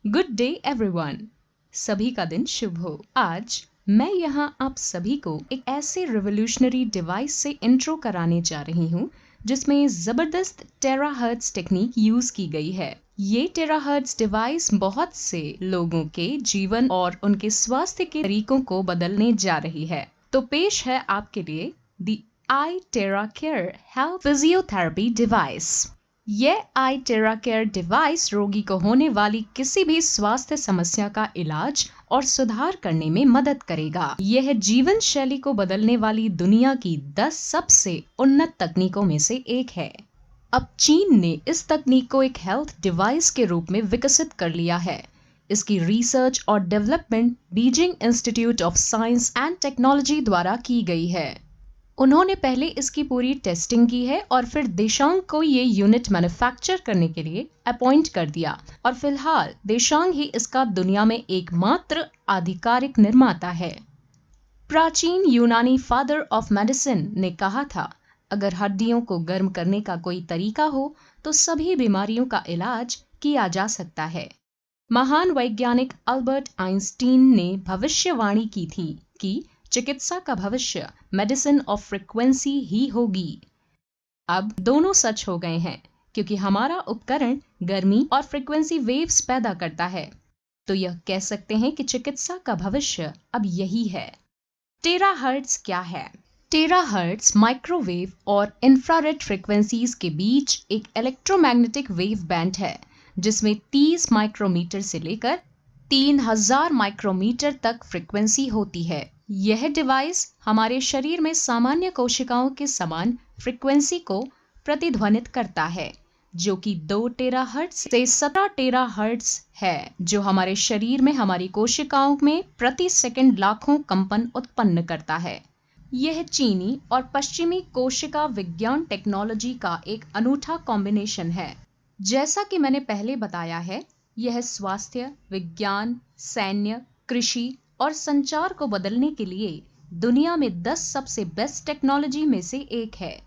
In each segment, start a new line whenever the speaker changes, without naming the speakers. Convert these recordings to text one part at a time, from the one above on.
Good day everyone. सभी का दिन शुभ हो। आज मैं यहाँ आप सभी को एक ऐसे रिवोल्यूशनरी डिवाइस से इंट्रो कराने जा रही हूँ जिसमें जबरदस्त टेराहर्ट्ज टेक्निक यूज की गई है। ये टेराहर्ट्ज डिवाइस बहुत से लोगों के जीवन और उनके स्वास्थ्य के तरीकों को बदलने जा रही है। तो पेश है आपके लिए the iTeraCare health physiotherapy device. यह iTeraCare डिवाइस रोगी को होने वाली किसी भी स्वास्थ्य समस्या का इलाज और सुधार करने में मदद करेगा। यह जीवन शैली को बदलने वाली दुनिया की 10 सबसे उन्नत तकनीकों में से एक है। अब चीन ने इस तकनीक को एक हेल्थ डिवाइस के रूप में विकसित कर लिया है। इसकी रिसर्च और development Beijing institute of science and technology द्वारा की गई है। उन्होंने पहले इसकी पूरी टेस्टिंग की है और फिर देशांग को ये यूनिट मैन्युफैक्चर करने के लिए अपॉइंट कर दिया और फिलहाल देशांग ही इसका दुनिया में एकमात्र आधिकारिक निर्माता है। प्राचीन यूनानी फादर ऑफ मेडिसिन ने कहा था, अगर हड्डियों को गर्म करने का कोई तरीका हो तो सभी बीमारियों का इलाज किया जा सकता है। महान वैज्ञानिक अल्बर्ट आइंस्टीन ने भविष्यवाणी की थी कि चिकित्सा का भविष्य मेडिसिन ऑफ फ्रीक्वेंसी ही होगी। अब दोनों सच हो गए हैं क्योंकि हमारा उपकरण गर्मी और फ्रीक्वेंसी वेव्स पैदा करता है। तो यह कह सकते हैं कि चिकित्सा का भविष्य अब यही है। टेराहर्ट्ज क्या है? टेराहर्ट्ज माइक्रोवेव और इंफ्रारेड फ्रीक्वेंसीज के बीच एक इलेक्ट्रोमैग्नेटिक वेव बैंड है जिसमें 30 माइक्रोमीटर से लेकर 3000 माइक्रोमीटर तक फ्रीक्वेंसी होती है। यह डिवाइस हमारे शरीर में सामान्य कोशिकाओं के समान फ्रीक्वेंसी को प्रतिध्वनित करता है जो कि 2 टेराहर्ट्ज से 17 टेराहर्ट्ज है, जो हमारे शरीर में हमारी कोशिकाओं में प्रति सेकंड लाखों कंपन उत्पन्न करता है। यह चीनी और पश्चिमी कोशिका विज्ञान टेक्नोलॉजी का एक अनूठा कॉम्बिनेशन है। जैसा कि मैंने पहले बताया है, यह स्वास्थ्य, विज्ञान, सैन्य, कृषि और संचार को बदलने के लिए दुनिया में 10 सबसे बेस्ट टेक्नोलॉजी में से एक है।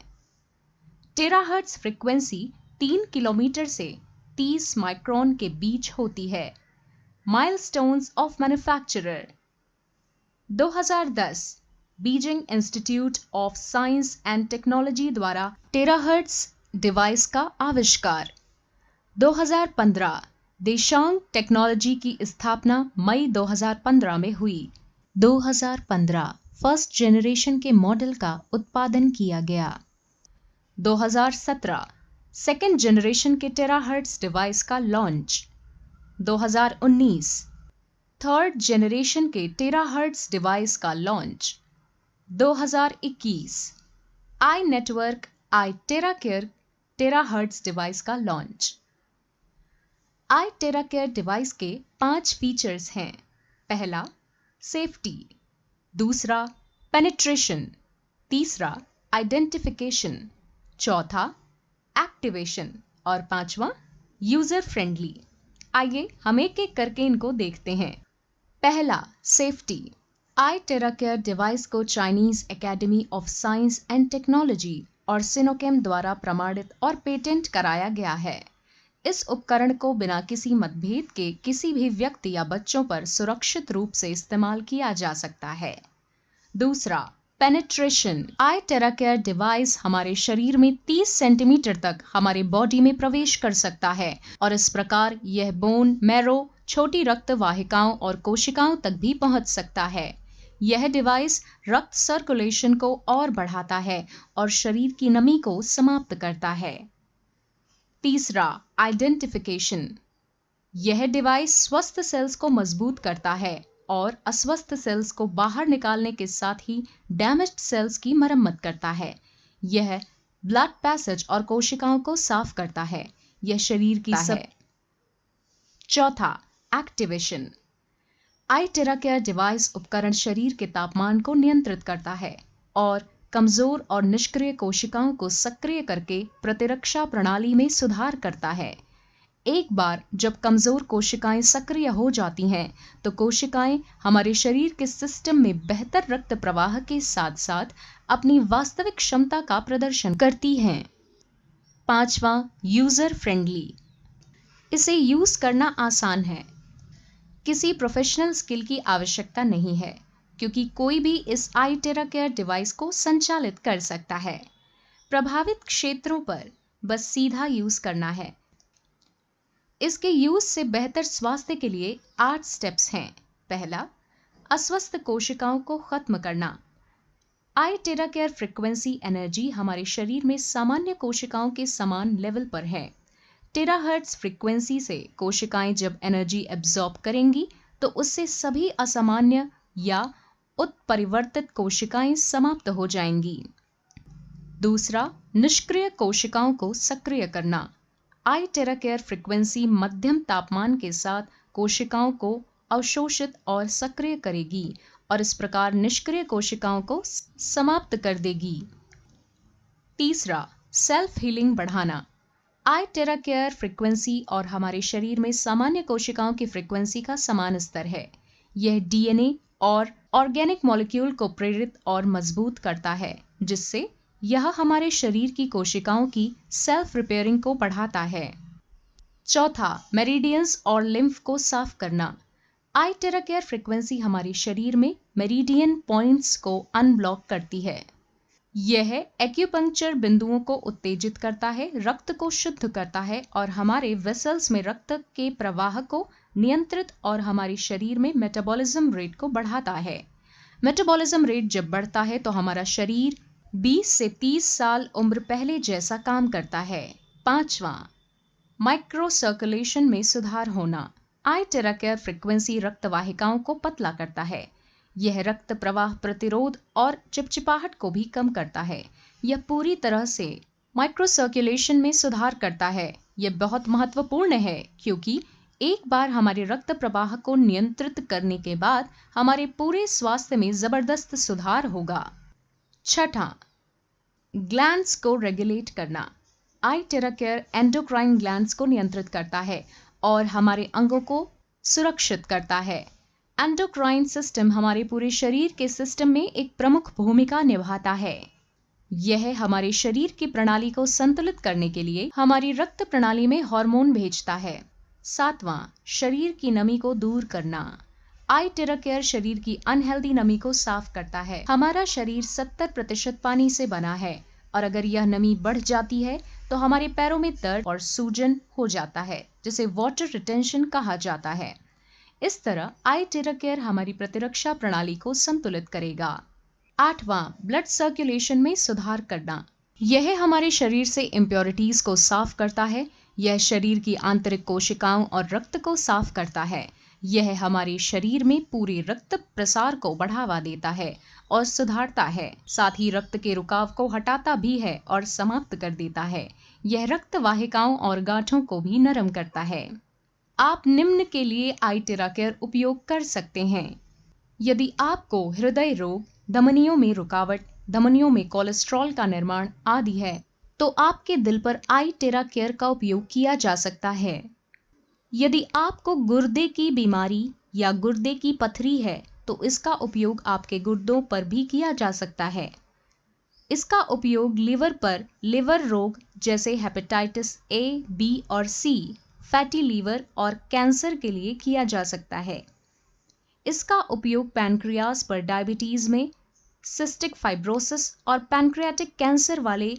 टेराहर्ट्ज फ्रीक्वेंसी 3 किलोमीटर से 30 माइक्रोन के बीच होती है। Milestones of manufacturer 2010 Beijing institute of science and technology द्वारा टेराहर्ट्ज डिवाइस का आविष्कार। 2015 देशांग टेक्नोलॉजी की स्थापना मई 2015 में हुई। 2015 फर्स्ट जनरेशन के मॉडल का उत्पादन किया गया। 2017 सेकेंड जनरेशन के टेराहर्ट्ज डिवाइस का लॉन्च। 2019 थर्ड जनरेशन के टेराहर्ट्ज डिवाइस का launch. 2021 I network iTeraCare terahertz device का लॉन्च। iTeraCare डिवाइस के 5 फीचर्स हैं। पहला, सेफ्टी। दूसरा, पेनिट्रेशन। तीसरा, आइडेंटिफिकेशन। चौथा, एक्टिवेशन। और पांचवा, यूजर फ्रेंडली। आइए हम एक एक करके इनको देखते हैं। पहला, सेफ्टी। iTeraCare डिवाइस को Chinese academy of science and technology और सिनोकेम द्वारा प्रमाणित और पेटेंट कराया गया है। इस उपकरण को बिना किसी मतभेद के किसी भी व्यक्ति या बच्चों पर सुरक्षित रूप से इस्तेमाल किया जा सकता है। दूसरा, पेनिट्रेशन। iTeraCare डिवाइस हमारे शरीर में 30 सेंटीमीटर तक हमारे बॉडी में प्रवेश कर सकता है और इस प्रकार यह बोन, मैरो, छोटी रक्त वाहिकाओं और कोशिकाओं तक भी पहुंच सकता है। यह डिवाइस रक्त सर्कुलेशन को और बढ़ाता है और शरीर की नमी को समाप्त करता है। तीसरा, आइडेंटिफिकेशन। यह डिवाइस स्वस्थ सेल्स को मजबूत करता है और अस्वस्थ सेल्स को बाहर निकालने के साथ ही डैमेज्ड सेल्स की मरम्मत करता है। यह ब्लड पैसेज और कोशिकाओं को साफ करता है। यह शरीर की चौथा, एक्टिवेशन। iTeraCare डिवाइस उपकरण शरीर के तापमान को नियंत्रित करता है और कमजोर और निष्क्रिय कोशिकाओं को सक्रिय करके प्रतिरक्षा प्रणाली में सुधार करता है। एक बार जब कमजोर कोशिकाएं सक्रिय हो जाती हैं, तो कोशिकाएं हमारे शरीर के सिस्टम में बेहतर रक्त प्रवाह के साथ साथ अपनी वास्तविक क्षमता का प्रदर्शन करती हैं। पांचवा, यूजर फ्रेंडली। इसे यूज करना आसान है। किसी प्रोफेशनल स्किल की आवश्यकता नहीं है, क्योंकि कोई भी इस iTerra Care डिवाइस को संचालित कर सकता है। प्रभावित क्षेत्रों पर बस सीधा यूज करना है। इसके यूज से बेहतर स्वास्थ्य के लिए 8 स्टेप्स हैं। पहला, अस्वस्थ कोशिकाओं को खत्म करना। iTerra Care फ्रीक्वेंसी एनर्जी हमारे शरीर में सामान्य कोशिकाओं के समान लेवल पर है। टेराहर्ट्ज फ्रीक्वेंसी से कोशिकाएं जब एनर्जी एब्जॉर्ब करेंगी तो उससे सभी असामान्य या उत्परिवर्तित कोशिकाएं समाप्त हो जाएंगी। दूसरा, निष्क्रिय कोशिकाओं को सक्रिय करना। iTerra Care फ्रीक्वेंसी मध्यम तापमान के साथ कोशिकाओं को अवशोषित और सक्रिय करेगी और इस प्रकार निष्क्रिय कोशिकाओं को समाप्त कर देगी। तीसरा, सेल्फ हीलिंग बढ़ाना। iTerra Care फ्रीक्वेंसी और हमारे शरीर में सामान्य कोशिकाओं की फ्रीक्वेंसी का समान स्तर है। यह DNA और ऑर्गेनिक मॉलिक्यूल को प्रेरित और मजबूत करता है, जिससे यह हमारे शरीर की कोशिकाओं की सेल्फ रिपेयरिंग को बढ़ाता है। चौथा, मेरिडियंस और लिम्फ को साफ करना। iTerra Care फ्रीक्वेंसी हमारे शरीर में मेरिडियन पॉइंट्स को अनब्लॉक करती है। यह एक्यूपंक्चर बिंदुओं को उत्तेजित करता है, रक्त को शुद्ध करता है और हमारे वेसल्स में रक्त के प्रवाह को नियंत्रित और हमारे शरीर में मेटाबॉलिज्म रेट को बढ़ाता है। मेटाबॉलिज्म रेट जब बढ़ता है तो हमारा शरीर 20 से 30 साल उम्र पहले जैसा काम करता है। पांचवा, माइक्रो सर्कुलेशन में सुधार होना। iTerra Care फ्रीक्वेंसी रक्त वाहिकाओं को पतला करता है। यह रक्त प्रवाह प्रतिरोध और चिपचिपाहट को भी कम करता है। यह पूरी तरह से माइक्रो सर्कुलेशन में सुधार करता है। यह बहुत महत्वपूर्ण है क्योंकि एक बार हमारे रक्त प्रवाह को नियंत्रित करने के बाद हमारे पूरे स्वास्थ्य में जबरदस्त सुधार होगा। छठा, ग्लैंड्स को रेगुलेट करना। iTerra Care एंडोक्राइन ग्लैंड्स को नियंत्रित करता है और हमारे अंगों को सुरक्षित करता है। एंडोक्राइन सिस्टम हमारे पूरे शरीर के सिस्टम में एक प्रमुख भूमिका निभाता है। यह हमारे शरीर की प्रणाली को संतुलित करने के लिए हमारी रक्त प्रणाली में हार्मोन भेजता है। सातवां, शरीर की नमी को दूर करना। iTerra Care शरीर की अनहेल्दी नमी को साफ करता है। हमारा शरीर 70% पानी से बना है और अगर यह नमी बढ़ जाती है तो हमारे पैरों में दर्द और सूजन हो जाता है, जिसे वाटर रिटेंशन कहा जाता है। इस तरह iTerra Care हमारी प्रतिरक्षा प्रणाली को संतुलित करेगा। आठवां, ब्लड सर्कुलेशन में सुधार करना। यह हमारे शरीर से इम्प्योरिटीज को साफ करता है। यह शरीर की आंतरिक कोशिकाओं और रक्त को साफ करता है। यह हमारे शरीर में पूरे रक्त प्रसार को बढ़ावा देता है और सुधारता है। साथ ही रक्त के रुकाव को हटाता भी है और समाप्त कर देता है। यह रक्त वाहिकाओं और गांठों को भी नरम करता है। आप निम्न के लिए iTerra Care उपयोग कर सकते हैं। यदि आपको हृदय रोग, धमनियों में रुकावट, धमनियों में कोलेस्ट्रॉल का निर्माण आदि है, तो आपके दिल पर iTerra Care का उपयोग किया जा सकता है। यदि आपको गुर्दे की बीमारी या गुर्दे की पथरी है, तो इसका उपयोग आपके गुर्दों पर भी किया जा सकता है। इसका उपयोग लिवर पर लिवर रोग जैसे हेपेटाइटिस A, B और C, फैटी लीवर और कैंसर के लिए किया जा सकता है। इसका उपयोग पैनक्रियाज पर डायबिटीज में, सिस्टिक फाइब्रोसिस और पैनक्रियाटिक कैंसर वाले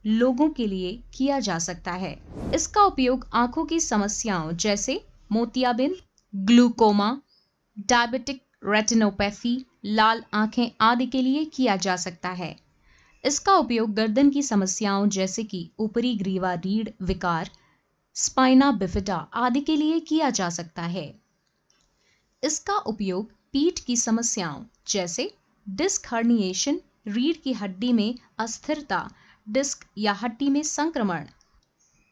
लोगों के लिए किया जा सकता है। इसका उपयोग आंखों की समस्याओं जैसे मोतियाबिंद, ग्लूकोमा, डायबिटिक रेटिनोपैथी, लाल आंखें आदि के लिए किया जा सकता है। इसका उपयोग गर्दन की समस्याओं जैसे कि ऊपरी ग्रीवा रीढ़ विकार, स्पाइना बिफिडा आदि के लिए किया जा सकता है। इसका उपयोग पीठ की समस्याओं जैसे डिस्क हर्निएशन, रीढ़ की हड्डी में अस्थिरता, डिस्क या हड्डी में संक्रमण,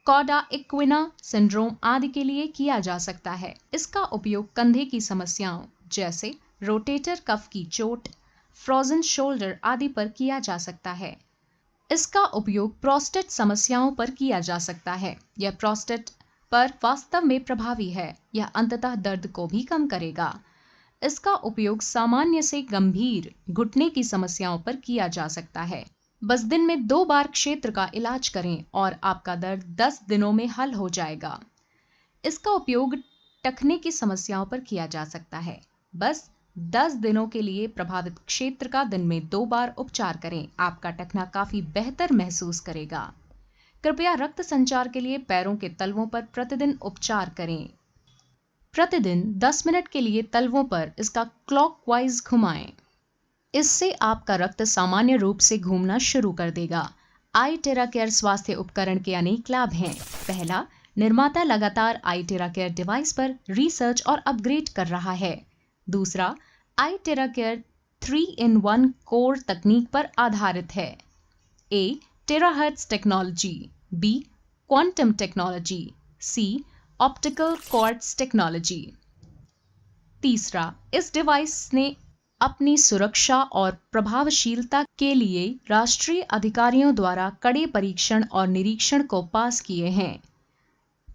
कॉडा इक्विना सिंड्रोम आदि के लिए किया जा सकता है। इसका उपयोग कंधे की समस्याओं जैसे रोटेटर कफ की चोट, फ्रोजन शोल्डर आदि पर किया जा सकता है। इसका उपयोग प्रोस्टेट समस्याओं पर किया जा सकता है। यह प्रोस्टेट पर वास्तव में प्रभावी है। यह अंततः दर्द को भी कम करेगा। इसका उपयोग सामान्य से गंभीर घुटने की समस्याओं पर किया जा सकता है। बस दिन में 2 बार क्षेत्र का इलाज करें और आपका दर्द 10 दिनों में हल हो जाएगा। इसका उपयोग टखने की समस्याओं पर किया जा सकता है। बस 10 दिनों के लिए प्रभावित क्षेत्र का दिन में 2 बार उपचार करें। आपका टखना काफी बेहतर महसूस करेगा। कृपया रक्त संचार के लिए पैरों के तलवों पर प्रतिदिन उपचार करें। प्रतिदिन 10 मिनट के लिए तलवों पर इसका क्लॉकवाइज घुमाएं। इससे आपका रक्त सामान्य रूप से घूमना शुरू कर देगा। iTerra Care स्वास्थ्य उपकरण के अनेक लाभ हैं। पहला, निर्माता लगातार iTerra Care डिवाइस पर रिसर्च और अपग्रेड कर रहा है। दूसरा, iTerra Care 3-in-1 कोर तकनीक पर आधारित है। A. Terahertz technology, B. Quantum technology, C. Optical quartz technology. तीसरा, इस डिवाइस ने अपनी सुरक्षा और प्रभावशीलता के लिए राष्ट्रीय अधिकारियों द्वारा कड़े परीक्षण और निरीक्षण को पास किए हैं।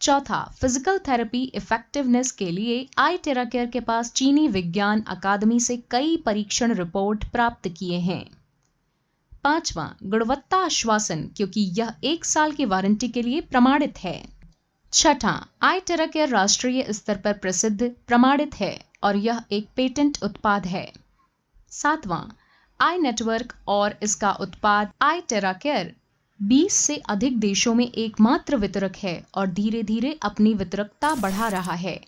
चौथा, फिजिकल थेरेपी इफेक्टिवनेस के लिए iTerra Care के पास चीनी विज्ञान अकादमी से कई परीक्षण रिपोर्ट प्राप्त किए हैं। पांचवा, गुणवत्ता आश्वासन, क्योंकि यह 1 साल की वारंटी के लिए प्रमाणित है। छठा, iTerra Care राष्ट्रीय स्तर पर प्रसिद्ध प्रमाणित है और यह एक पेटेंट उत्पाद है। सातवां, आई नेटवर्क और इसका उत्पाद iTerra Care 20 से अधिक देशों में एकमात्र वितरक है और धीरे धीरे अपनी वितरकता बढ़ा रहा है।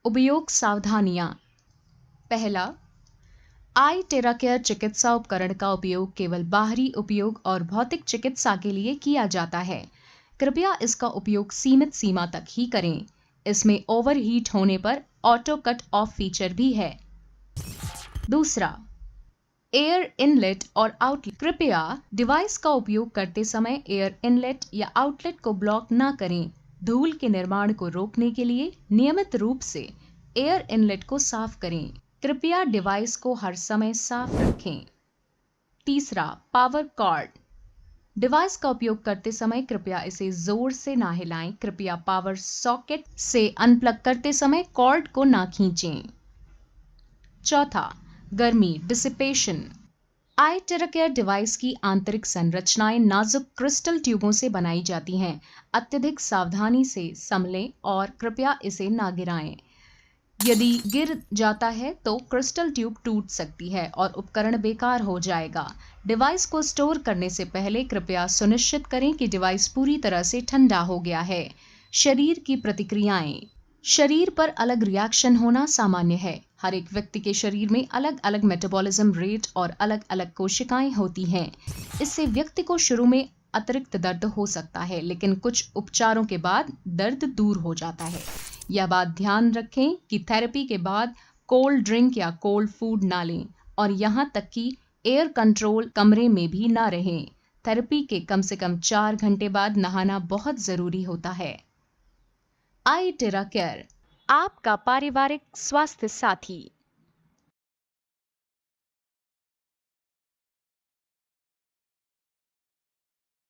उपयोग सावधानियां। पहला, iTerra Care चिकित्सा उपकरण का उपयोग केवल बाहरी उपयोग और भौतिक चिकित्सा के लिए किया जाता है। कृपया इसका उपयोग सीमित सीमा तक ही करें। इसमें ओवरहीट होने पर ऑटो कट ऑफ फीचर भी है। दूसरा, एयर इनलेट और आउटलेट। कृपया डिवाइस का उपयोग करते समय एयर इनलेट या आउटलेट को ब्लॉक न करें। धूल के निर्माण को रोकने के लिए नियमित रूप से एयर इनलेट को साफ करें। कृपया डिवाइस को हर समय साफ रखें। तीसरा, पावर कॉर्ड। डिवाइस का उपयोग करते समय कृपया इसे जोर से ना हिलाएं। कृपया पावर सॉकेट से अनप्लग करते समय कॉर्ड को ना खींचें। चौथा, गर्मी डिसिपेशन। iTerra Care डिवाइस की आंतरिक संरचनाएं नाजुक क्रिस्टल ट्यूबों से बनाई जाती हैं। अत्यधिक सावधानी से संभलें और कृपया इसे ना गिराएं। यदि गिर जाता है तो क्रिस्टल ट्यूब टूट सकती है और उपकरण बेकार हो जाएगा। डिवाइस को स्टोर करने से पहले कृपया सुनिश्चित करें कि डिवाइस पूरी तरह से ठंडा हो गया है। शरीर की प्रतिक्रियाएं। शरीर पर अलग रिएक्शन होना सामान्य है। हर एक व्यक्ति के शरीर में अलग अलग मेटाबॉलिज्म रेट और अलग अलग कोशिकाएं होती हैं। इससे व्यक्ति को शुरू में अतिरिक्त दर्द हो सकता है, लेकिन कुछ उपचारों के बाद दर्द दूर हो जाता है। यह बात ध्यान रखें कि थेरेपी के बाद कोल्ड ड्रिंक या कोल्ड फूड ना लें और यहाँ तक कि एयर कंट्रोल कमरे में भी ना रहें। थेरेपी के कम से कम 4 घंटे बाद नहाना बहुत जरूरी होता है। iTerra Care, आपका पारिवारिक स्वास्थ्य साथी।